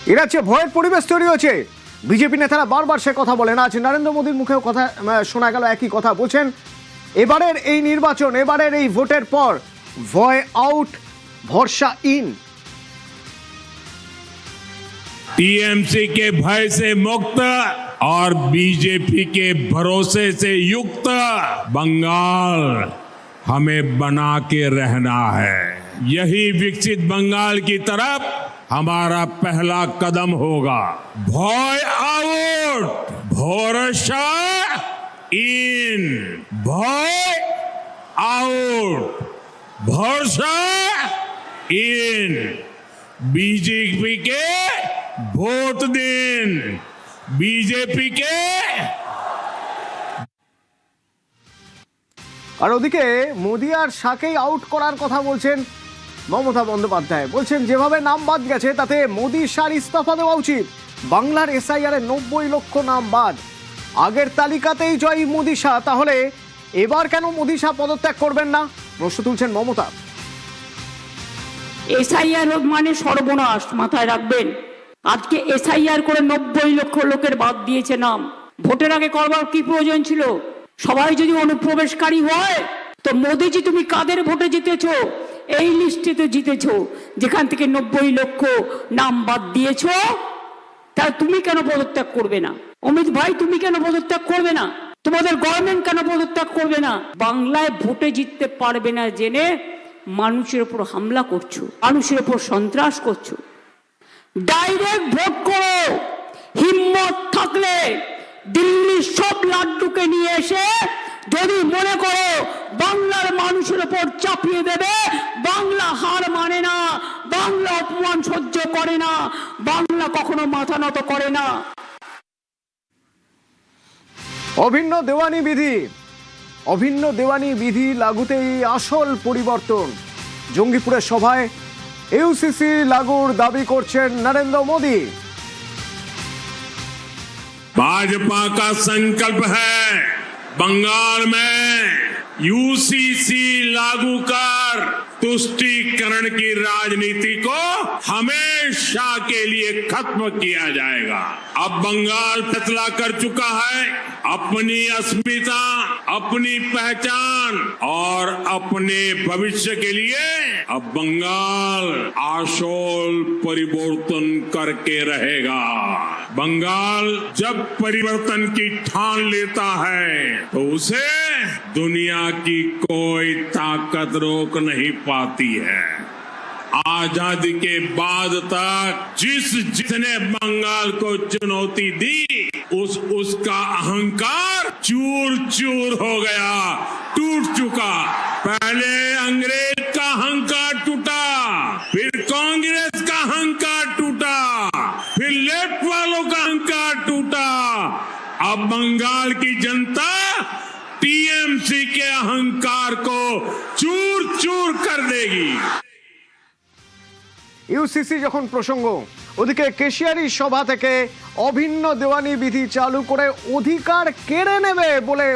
রাজ্যে ভয়ের পরিবেশ তৈরি হয়েছে। বিজেপি নেতারা বারবার সে কথা বলেন। আজ নরেন্দ্র মোদীর মুখেও কথা শোনা গেল, একই কথা বলছেন। এবারের এই নির্বাচন, এবারের এই ভোটের পর ভয় আউট, ভরসা ইন। टीएमसी के भय से मुक्त और बीजेपी के भरोसे से युक्त बंगाल हमें बना के रहना है। यही विकसित बंगाल की तरफ हमारा पहला कदम होगा। भय आउट, भरोसा इन। भय आउट, भरोसा इन। बीजेपी के ভোট দিন, বিজেপি কে। আর ওদিকে মোদি আর শাকেই আউট করার কথা বলছেন মমতা বন্দ্যোপাধ্যায়। বলছেন যেভাবে নাম বাদ গেছে তাতে মোদি শার ইস্তফা দেওয়া উচিত। বাংলার এসআইআর এ 90 লক্ষ নাম বাদ। আগের তালিকাতেই জয়ী মোদি শাহ, তাহলে এবার কেন মোদি শাহ পদত্যাগ করবেন না, প্রশ্ন তুলছেন মমতা। এসআইআর মানে সর্বনাশ, মাথায় রাখবেন। আজকে এসআইআর করে 90 লক্ষ লোকের বাদ দিয়েছে নাম। ভোটের আগে করবার কি প্রয়োজন ছিল? সবাই যদি অনুপ্রবেশকারী হয় তো মোদিজি তুমি কাদের ভোটে জিতেছো? এই লিস্টে তো জিতেছো, যেখান থেকে 90 লক্ষ নাম বাদ দিয়েছো। তাহলে তুমি কেন পদত্যাগ করবে না? অমিত ভাই, তুমি কেন পদত্যাগ করবে না? তোমাদের গভর্নমেন্ট কেন পদত্যাগ করবে না? বাংলায় ভোটে জিততে পারবে না জেনে মানুষের উপর হামলা করছো, মানুষের উপর সন্ত্রাস করছো। ডাইরেক্ট ভোট করো। হিম্মত থাকলে দিল্লির সব লাড্ডুকে নিয়ে এসে যদি মনে করো বাংলার মানুষের উপর চাপিয়ে দেবে, বাংলা হার মানে না, বাংলা অপমান সহ্য করে না, বাংলা কখনো মাথা নত করে না। অভিন্ন দেওয়ানি বিধি, অভিন্ন দেওয়ানি বিধি লাগুতেই আসল পরিবর্তন। জঙ্গিপুরের সভায় ইউসিসি লাগুর দাবি করছেন নরেন্দ্র মোদী। भाजपा का संकल्प है बंगाल में यूसीसी लागू कर तुष्टीकरण की राजनीति को हमेशा के लिए खत्म किया जाएगा। अब बंगाल फैसला कर चुका है अपनी अस्मिता, अपनी पहचान और अपने भविष्य के लिए। अब बंगाल आशोल परिवर्तन करके रहेगा। बंगाल जब परिवर्तन की ठान लेता है तो उसे दुनिया की कोई ताकत रोक नहीं पाती है। आजादी के बाद तक जिसने बंगाल को चुनौती दी उसका अहंकार चूर चूर हो गया, टूट चुका। पहले अंग्रेज का अहंकार टूटा, फिर कांग्रेस का अहंकार टूटा, फिर लेफ्ट वालों का अहंकार टूटा। अब बंगाल की जनता टीएमसी के अहंकार को चूर चूर कर देगी। ইউসিসি যখন প্রসঙ্গ, ওদিকে কেশিয়ারি সভা থেকে অভিন্ন দেওয়ানি বিধি চালু করে অধিকার কেড়ে নেবে বলে